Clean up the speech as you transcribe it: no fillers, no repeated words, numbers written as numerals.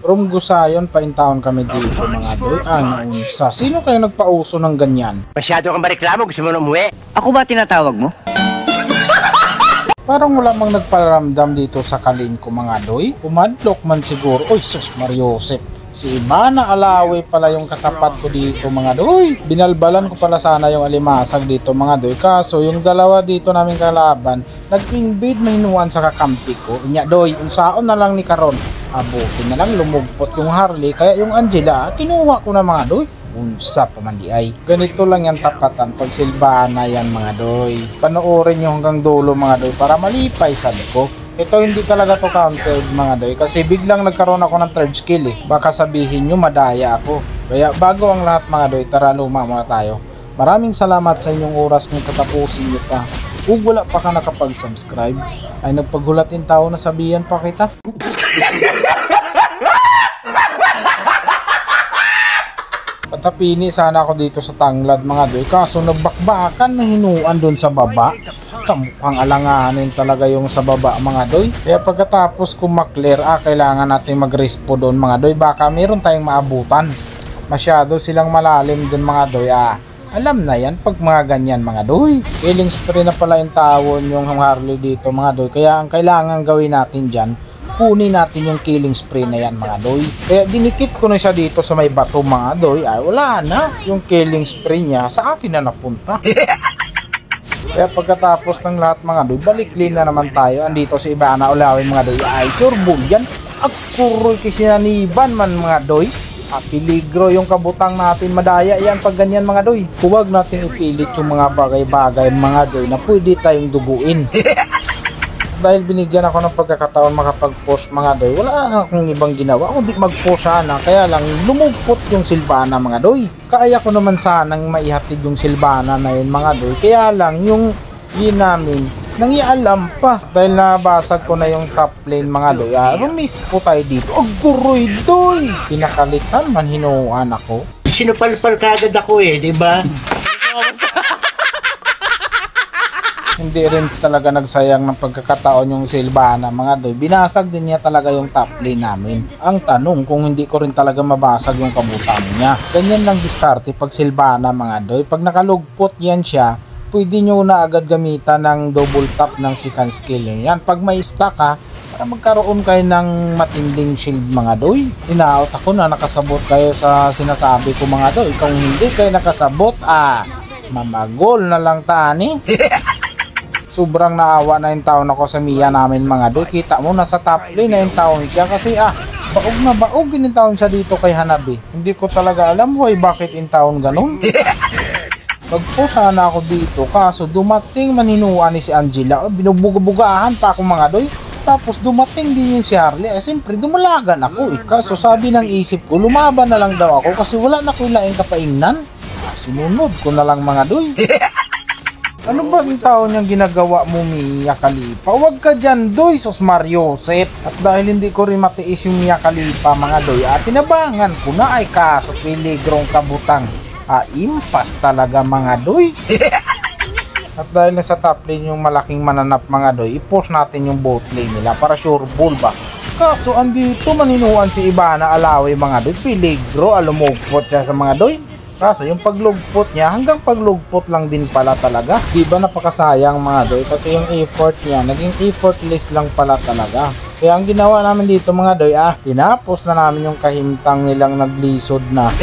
From Gusayon, paintaon kami dito mga doy. Ano unsa? Sino kayo nagpauso ng ganyan? Masyado kang mareklamo, gusto mo na umuwi? Ako ba tinatawag mo? Parang wala mang nagparamdam dito sa kalin ko mga doy. Pumadlok man siguro. Uy, sus Mariosep. Si Ivana Alawi pala yung katapat ko dito mga doy. Binalbalan ko pala sana yung alimasag dito mga doy. Kaso yung dalawa dito namin kalaban, nag-invade mahinuan sa kakampi ko. Inya doy, unsaon na lang ni karon. Abutin na lang lumugpot yung Harley. Kaya yung Angela, kinuha ko na mga doy. Unsa pa man di ay. Ganito lang yan tapatan pag silbana yan mga doy. Panoorin nyo hanggang dulo mga doy para malipay sabi ko. Ito hindi talaga to counted mga doy kasi biglang nagkaroon ako ng third skill eh. Baka sabihin nyo madaya ako. Kaya bago ang lahat mga doy, tara luma muna tayo. Maraming salamat sa inyong oras kung tatapusin nyo pa. Kung wala pa ka nakapag-subscribe ay nagpaghulatin tao na sabihan pa kita. Patapini sana ako dito sa tanglad mga doy kaso nagbakbakan na hinuan doon sa baba. Kamukhang alanganin talaga yung sa baba mga doy. Kaya pagkatapos kung maklear kailangan natin mag-respo doon mga doy. Baka meron tayong maabutan. Masyado silang malalim din mga doy. Alam na yan pag mga ganyan mga doy. Killing spree na pala yung tawon yung Harley dito mga doy. Kaya ang kailangan gawin natin dyan, kunin natin yung killing spree na yan mga doy. Kaya dinikit ko na siya dito sa may bato mga doy. Wala na. Yung killing spree niya sa akin na napunta. Kaya pagkatapos ng lahat mga doy, balik-lin na naman tayo. Andito si Ivana Alawi mga doy. Sure bull yan. Agkuroy kisinaniban man mga doy. Peligro yung kabutang natin, madaya yan pag ganyan mga doy. Huwag natin ipilit yung mga bagay-bagay mga doy na pwede tayong duguin. Dahil binigyan ako ng pagkakataon makapag-post mga doy, wala na akong ibang ginawa kundi mag-post sana. Kaya lang lumugpot yung Silvana mga doy. Kaya ko naman sanang maihatid yung Silvana na yun mga doy. Kaya lang yung yun namin nangialam pa. Dahil nabasag ko na yung top lane mga doy. Rumis po tayo dito. Aguroy doy! Pinakalitan man hinuan ako. Sinupalpal kagad ako diba? Hindi rin talaga nagsayang ng pagkakataon yung Silvana mga doy. Binasag din niya talaga yung top lane namin. Ang tanong kung hindi ko rin talaga mabasag yung kabutang niya. Ganyan lang diskarte pag Silvana mga doy. Pag nakalugpot yan siya, pwede nyo na agad gamitan ng double tap ng second skill yan. Pag may stack para magkaroon kayo ng matinding shield mga doy. Inaot ako na nakasabot kayo sa sinasabi ko mga doy. Kung hindi kayo nakasabot, mamagol na lang tani. Sobrang naawa na yung taon ako sa Mia namin mga doy. Kita mo nasa top lane na yung taon siya kasi baog na baog yung taon siya dito kay Hanabi. Hindi ko talaga alam bakit yung taon ganun. Magpo sana ako dito kaso dumating maninuan ni si Angela. Binubugabugahan pa ako mga doy. Tapos dumating din yung si Harley. Siyempre dumalagan ako kaso sabi ng isip ko lumaban na lang daw ako kasi wala na ko laing kapaingnan. Sinunod ko na lang mga doy. Ano ba yung taon niyang ginagawa mo, Mia Khalifa? Huwag ka dyan, doy, sos Mariosep. At dahil hindi ko rin matiis yung Mia Khalifa, mga doy, tinabangan ko na ay kaso piligrong kabutang. Impas talaga, mga doy. At dahil nasa top lane yung malaking mananap, mga doy, i-push natin yung bot lane nila para sure bull ba? Kaso andito maninuan si Ivana Alawi, mga doy, piligro, alumugpot siya sa mga doy. Kaso yung paglugpot niya hanggang paglugpot lang din pala talaga. Diba napakasayang mga doy kasi yung effort niya naging effortless lang pala talaga. Kaya ang ginawa namin dito mga doy tinapos na namin yung kahimtang nilang naglisod na.